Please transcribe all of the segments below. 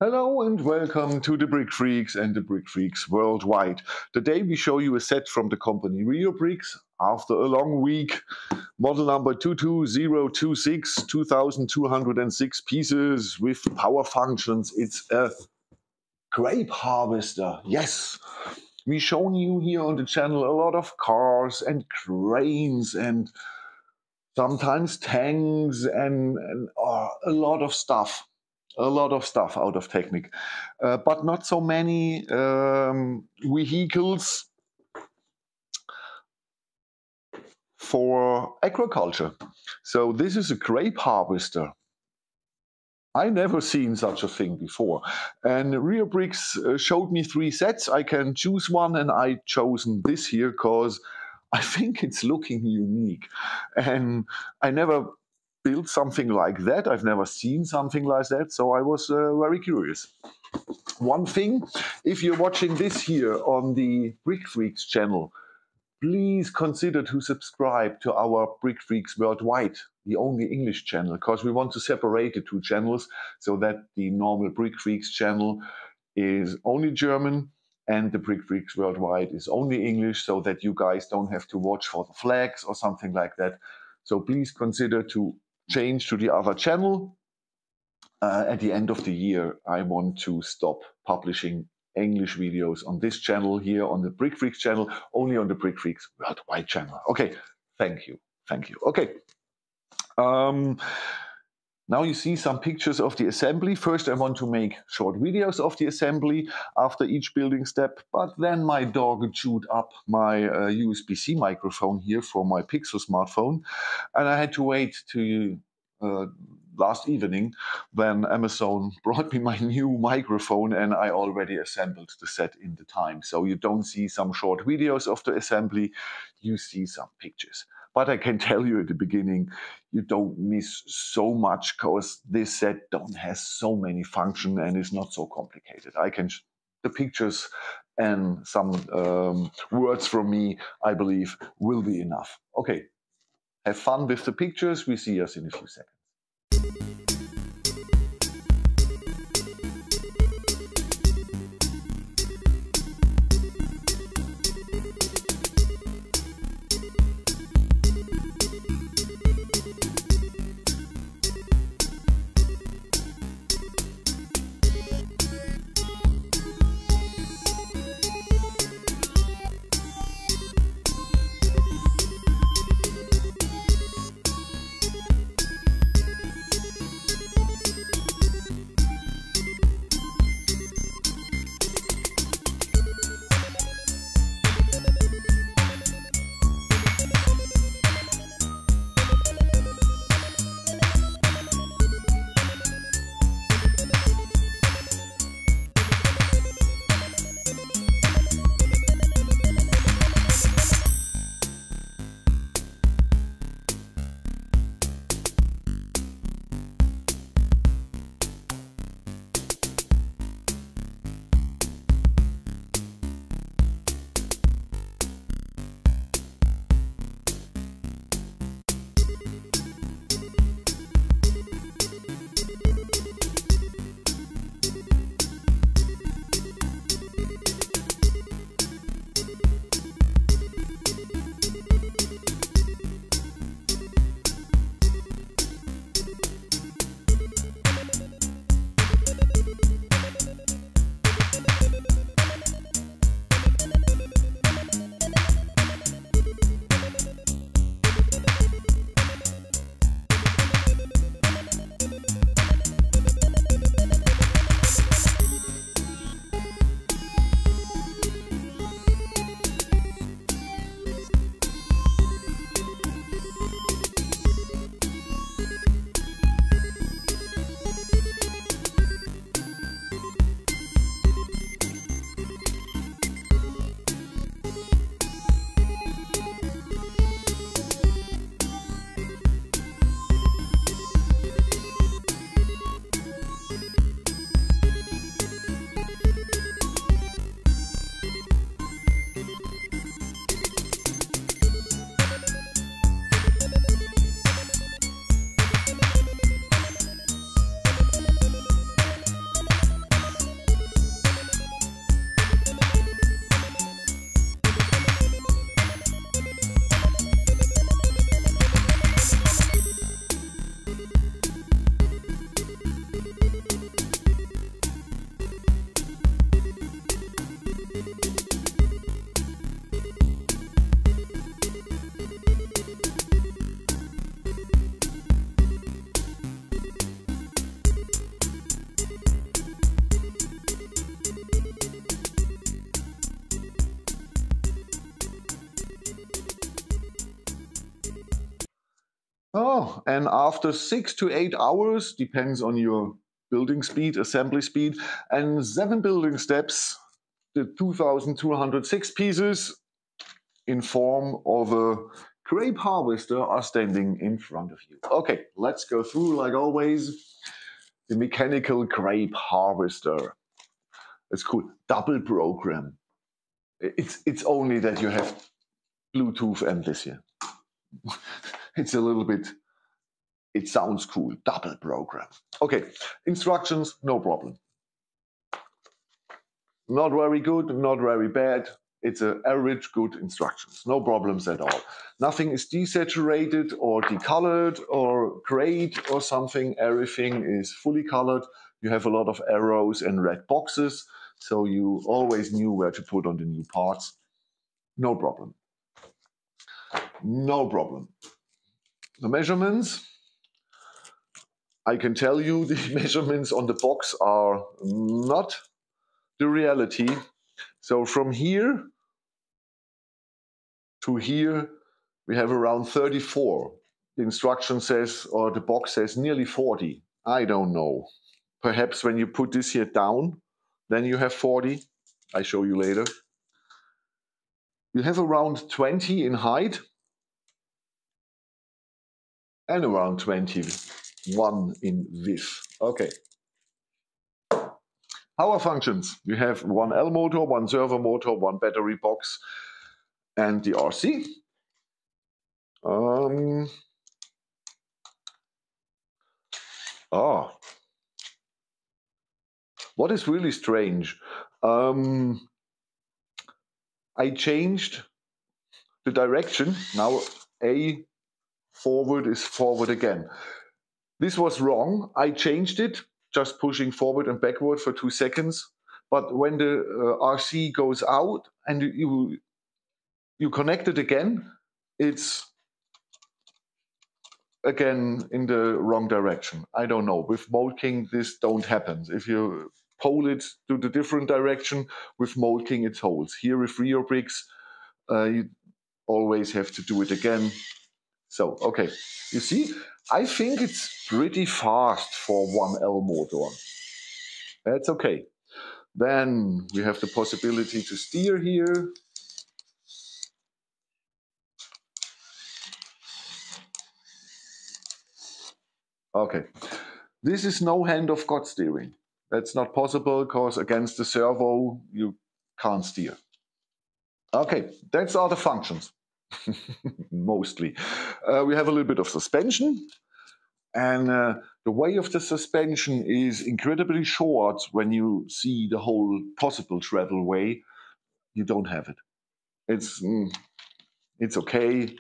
Hello and welcome to the Brick Freaks and the Brick Freaks worldwide. Today we show you a set from the company Reobrix after a long week. Model number 22026, 2206 pieces with power functions. It's a grape harvester. Yes, we've shown you here on the channel a lot of cars and cranes and sometimes tanks and a lot of stuff. A lot of stuff out of Technic, but not so many vehicles for agriculture. So this is a grape harvester. I never seen such a thing before. And Reobrix showed me 3 sets. I can choose one, and I chosen this here because I think it's looking unique. And I never built something like that. I've never seen something like that, so I was very curious. One thing, if you're watching this here on the Brick Freaks channel, please consider to subscribe to our Brick Freaks Worldwide, the only English channel, because we want to separate the 2 channels so that the normal Brick Freaks channel is only German and the Brick Freaks Worldwide is only English, so that you guys don't have to watch for the flags or something like that. So please consider to change to the other channel. At the end of the year, I want to stop publishing English videos on this channel here on the Brick Freaks channel, only on the Brick Freaks Worldwide channel. Okay, thank you. Okay. Now you see some pictures of the assembly. First, I want to make short videos of the assembly after each building step, but then my dog chewed up my USB-C microphone here for my Pixel smartphone, and I had to wait to last evening when Amazon brought me my new microphone, and I already assembled the set in the time. So you don't see some short videos of the assembly, you see some pictures. But I can tell you at the beginning, you don't miss so much because this set don't has so many functions and is not so complicated. The pictures and some words from me, I believe, will be enough. Okay, have fun with the pictures. We see us in a few seconds. Oh, and after 6 to 8 hours, depends on your building speed, assembly speed, and 7 building steps, the 2,206 pieces in form of a grape harvester are standing in front of you. Okay, let's go through, like always, the mechanical grape harvester. It's cool. Double program. It's only that you have Bluetooth and this here. It's a little bit, it sounds cool. Double program. Okay, instructions, no problem. Not very good, not very bad. It's an average good instructions. No problems at all. Nothing is desaturated or decolored or grayed or something. Everything is fully colored. You have a lot of arrows and red boxes, so you always knew where to put on the new parts. No problem. No problem. The measurements, I can tell you the measurements on the box are not the reality. So from here to here, we have around 34. The instruction says, or the box says nearly 40. I don't know. Perhaps when you put this here down, then you have 40. I show you later. You have around 20 in height and around 21 in width. Okay. Power functions. We have one L motor, one servo motor, one battery box, and the RC. What is really strange? I changed the direction. Now A forward is forward again. This was wrong. I changed it, just pushing forward and backward for 2 seconds. But when the RC goes out and you connect it again, it's again in the wrong direction. I don't know. With Mold King, this don't happen. If you pole it to the different direction, with Mold King it holds. Here with Reobrix, you always have to do it again. So, okay, you see, I think it's pretty fast for one L motor. That's okay. Then we have the possibility to steer here. Okay, this is no hand of God steering. That's not possible because against the servo, you can't steer. Okay, that's all the functions, mostly. We have a little bit of suspension. And the way of the suspension is incredibly short. When you see the whole possible travel way, you don't have it. It's okay.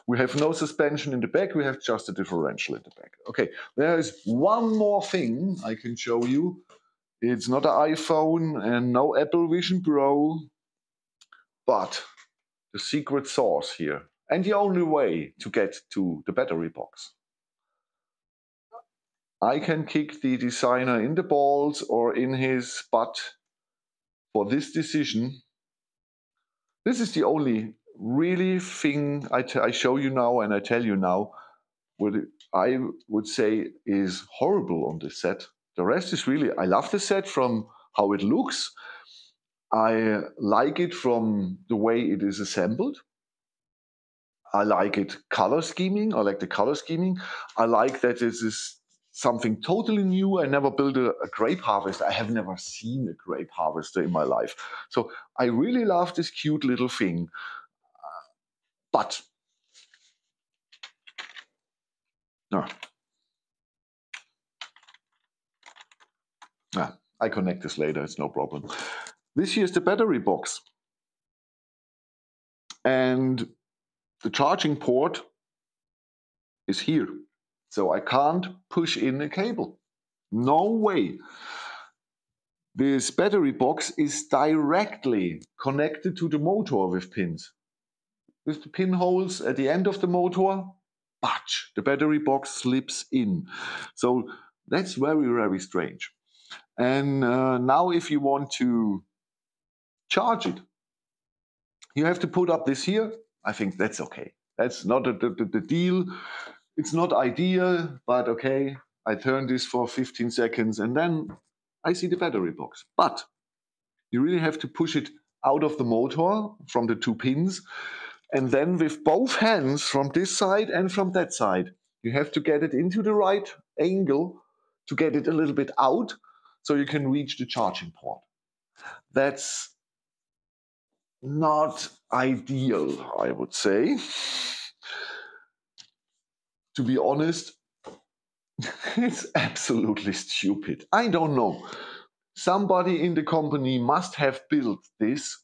We have no suspension in the back. We have just a differential in the back. Okay, there is one more thing I can show you. It's not an iPhone and no Apple Vision Pro, but the secret sauce here. And the only way to get to the battery box. I can kick the designer in the balls or in his butt for this decision. This is the only really thing I show you now and I tell you now what I would say is horrible on this set. The rest is really, I love the set from how it looks. I like it from the way it is assembled. I like it color scheming. I like the color scheming. I like that this is something totally new. I never built a grape harvester. I have never seen a grape harvester in my life. So I really love this cute little thing. But I connect this later. It's no problem. This here is the battery box. And the charging port is here. So I can't push in a cable. No way. This battery box is directly connected to the motor with pins. With the pinholes at the end of the motor, batch, the battery box slips in. So that's very, very strange. And now if you want to charge it, you have to put up this here. I think that's okay. That's not the deal. It's not ideal, but okay, I turn this for 15 seconds and then I see the battery box. But you really have to push it out of the motor from the 2 pins, and then with both hands from this side and from that side, you have to get it into the right angle to get it a little bit out so you can reach the charging port. That's not ideal, I would say. To be honest, it's absolutely stupid. I don't know. Somebody in the company must have built this,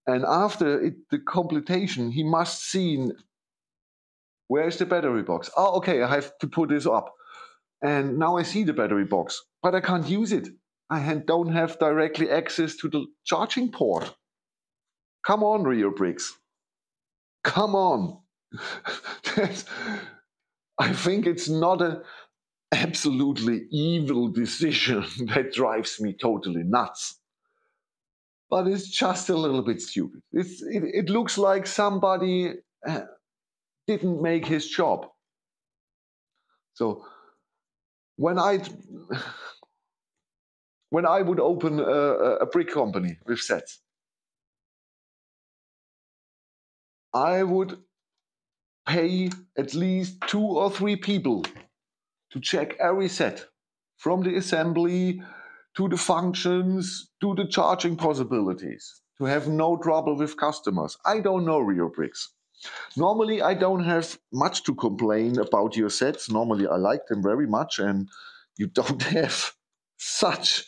and after the completion, he must seen, where is the battery box? Oh, okay, I have to put this up. And now I see the battery box, but I can't use it. I don't have directly access to the charging port. Come on, Reobrix. Come on. I think it's not an absolutely evil decision that drives me totally nuts. But it's just a little bit stupid. It looks like somebody didn't make his job. So when I would open a brick company with sets, I would pay at least 2 or 3 people to check every set, from the assembly to the functions to the charging possibilities, to have no trouble with customers. I don't know, Reobrix. Normally, I don't have much to complain about your sets. Normally, I like them very much, and you don't have such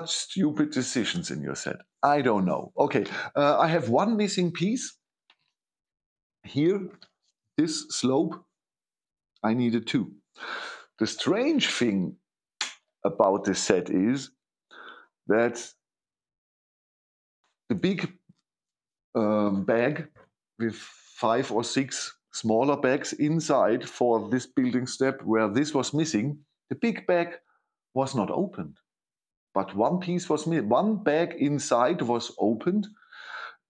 stupid decisions in your set. I don't know. Okay, I have one missing piece. Here, this slope, I needed 2. The strange thing about this set is that the big bag with 5 or 6 smaller bags inside for this building step where this was missing, the big bag was not opened. But one piece was missing. One bag inside was opened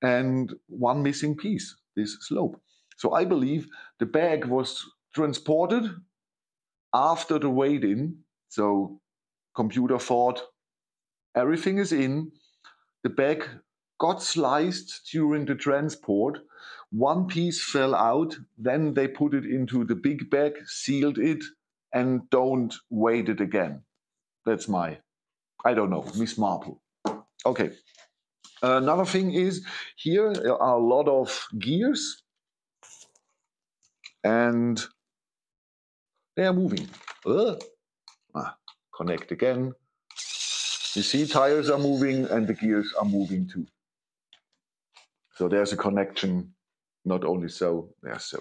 and one missing piece, this slope. So I believe the bag was transported after the weight-in. So computer thought everything is in. The bag got sliced during the transport. One piece fell out. Then they put it into the big bag, sealed it, and don't weight it again. That's my, I don't know, Miss Marple. Okay. Another thing is, here there are a lot of gears and they are moving. Connect again. You see, tires are moving and the gears are moving too. So there's a connection, not only so, there's so.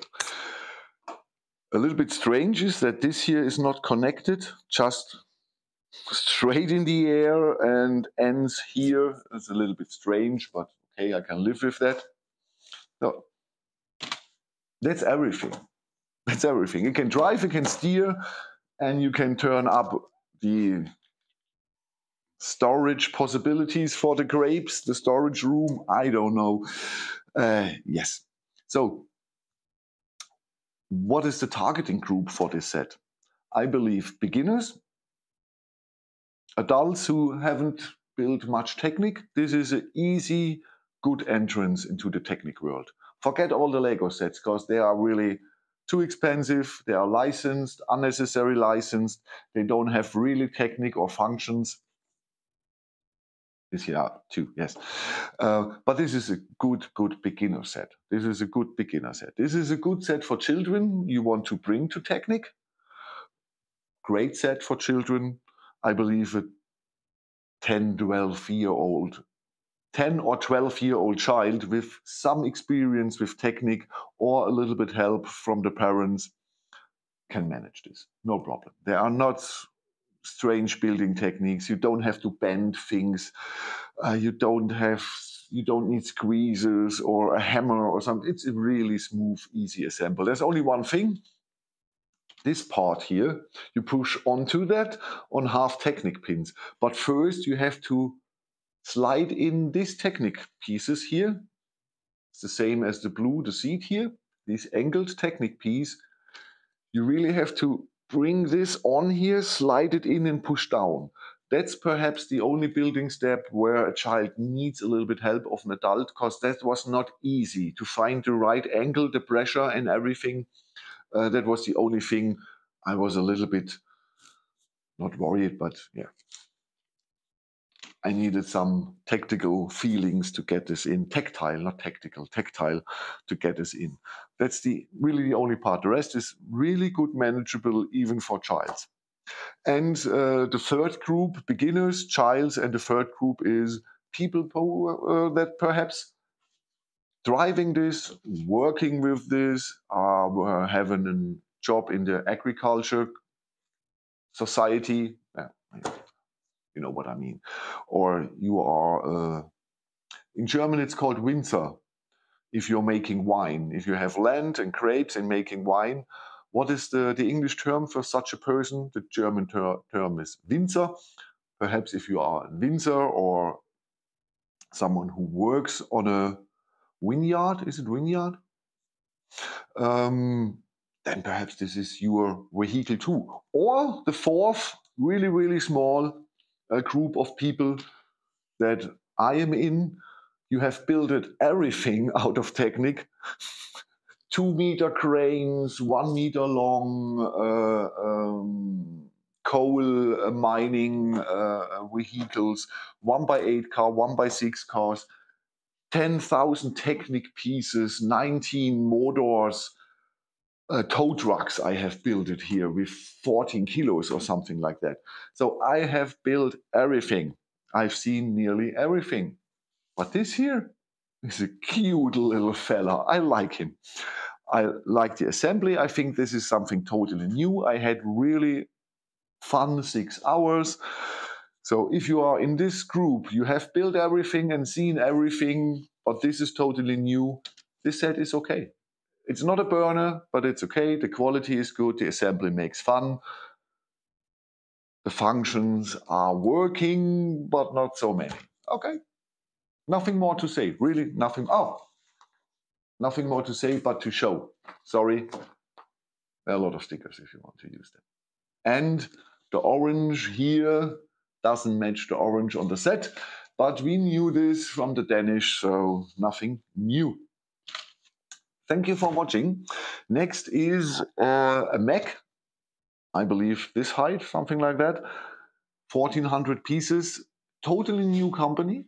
A little bit strange is that this here is not connected, just straight in the air and ends here. It's a little bit strange, but okay, I can live with that. No, that's everything. That's everything. You can drive, you can steer, and you can turn up the storage possibilities for the grapes, the storage room, I don't know. Yes. So, what is the targeting group for this set? I believe beginners, adults who haven't built much technique. This is an easy, good entrance into the technique world. Forget all the Lego sets because they are really too expensive. They are licensed, unnecessary licensed. They don't have really technique or functions. This here too, yes. But this is a good beginner set. This is a good beginner set. This is a good set for children you want to bring to technique. Great set for children. I believe a 10 or 12-year-old child with some experience with technique or a little bit help from the parents can manage this. No problem. There are not strange building techniques. You don't have to bend things. You don't need squeezers or a hammer or something. It's a really smooth, easy assembly. There's only one thing. This part here, you push onto that on half technique pins. But first you have to slide in these Technic pieces here. It's the same as the blue, the seat here. This angled Technic piece. You really have to bring this on here, slide it in and push down. That's perhaps the only building step where a child needs a little bit help of an adult, because that was not easy to find the right angle, the pressure and everything. That was the only thing I was a little bit, not worried, but yeah. I needed some tactical feelings to get this in. Tactile, not tactical, tactile to get this in. That's really the only part. The rest is really good, manageable, even for childs. And the third group, beginners, childs, and the third group is people that perhaps driving this, working with this, having a job in the agriculture society. You know what I mean. Or you are, in German it's called Winzer, if you're making wine. If you have land and grapes and making wine, what is the English term for such a person? The German term is Winzer. Perhaps if you are a Winzer or someone who works on a vineyard, is it vineyard? Then perhaps this is your vehicle too. Or the fourth, really, really small group of people that I am in. You have built everything out of Technic. 2-meter cranes, 1 meter long, coal mining vehicles, 1x8 car, 1x6 cars, 10,000 Technic pieces, 19 motors, tow trucks I have built it here with 14 kilos or something like that. So I have built everything. I've seen nearly everything. But this here is a cute little fella. I like him. I like the assembly. I think this is something totally new. I had really fun 6 hours. So if you are in this group, you have built everything and seen everything, but this is totally new, this set is okay. It's not a burner, but it's okay. The quality is good. The assembly makes fun. The functions are working, but not so many. Okay. Nothing more to say. Really, nothing. Oh, nothing more to say, but to show. Sorry. There are a lot of stickers if you want to use them. And the orange here doesn't match the orange on the set, but we knew this from the Danish, so nothing new. Thank you for watching. Next is a Mac. I believe this height, something like that. 1,400 pieces, totally new company.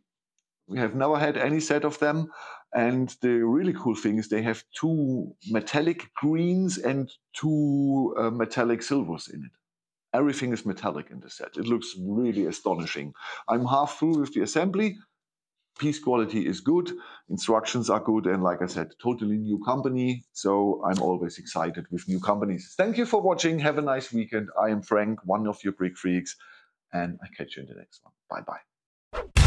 We have never had any set of them. And the really cool thing is they have 2 metallic greens and 2 metallic silvers in it. Everything is metallic in the set. It looks really astonishing. I'm half through with the assembly. Piece quality is good, instructions are good, and like I said, totally new company. So I'm always excited with new companies. Thank you for watching. Have a nice weekend. I am Frank, one of your brick freaks, and I catch you in the next one. Bye-bye.